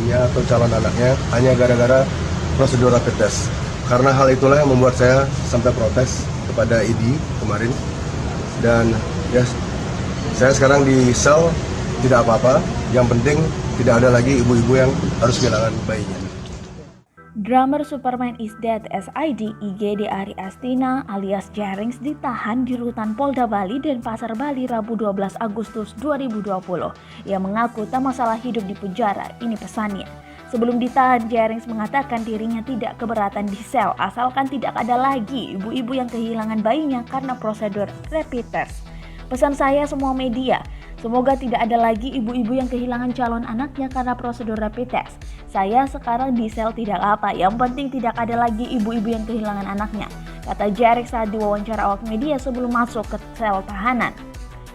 bayinya atau calon anaknya hanya gara-gara prosedur rapid test. Karena hal itulah yang membuat saya sampai protes kepada ID kemarin. Dan ya, saya sekarang di sel tidak apa-apa. Yang penting tidak ada lagi ibu-ibu yang harus kehilangan bayinya. Drummer Superman is Dead SID IGD Ari Astina alias Jarings ditahan di rutan Polda Bali dan Pasar Bali Rabu 12 Agustus 2020. Ia mengaku tak masalah hidup di penjara, ini pesannya. Sebelum ditahan, Jarings mengatakan dirinya tidak keberatan di sel asalkan tidak ada lagi ibu-ibu yang kehilangan bayinya karena prosedur rapid test. Pesan saya semua media, semoga tidak ada lagi ibu-ibu yang kehilangan calon anaknya karena prosedur rapid test. Saya sekarang di sel tidak apa, yang penting tidak ada lagi ibu-ibu yang kehilangan anaknya, kata Jarings saat diwawancara awak media sebelum masuk ke sel tahanan.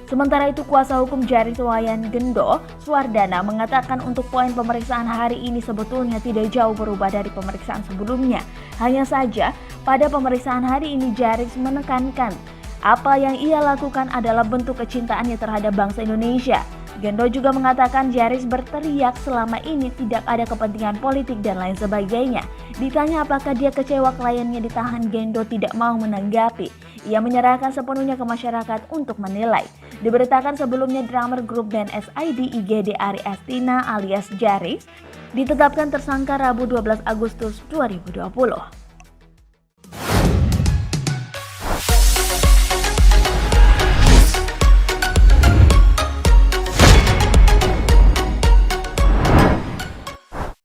Sementara itu kuasa hukum Jarings Wayan Gendo Suwardana mengatakan untuk poin pemeriksaan hari ini sebetulnya tidak jauh berubah dari pemeriksaan sebelumnya. Hanya saja pada pemeriksaan hari ini Jarings menekankan apa yang ia lakukan adalah bentuk kecintaannya terhadap bangsa Indonesia. Gendo juga mengatakan Jarings berteriak selama ini tidak ada kepentingan politik dan lain sebagainya. Ditanya apakah dia kecewa kliennya ditahan, Gendo tidak mau menanggapi. Ia menyerahkan sepenuhnya ke masyarakat untuk menilai. Diberitakan sebelumnya drummer grup band SID IGD Ari Astina alias Jarings ditetapkan tersangka Rabu 12 Agustus 2020.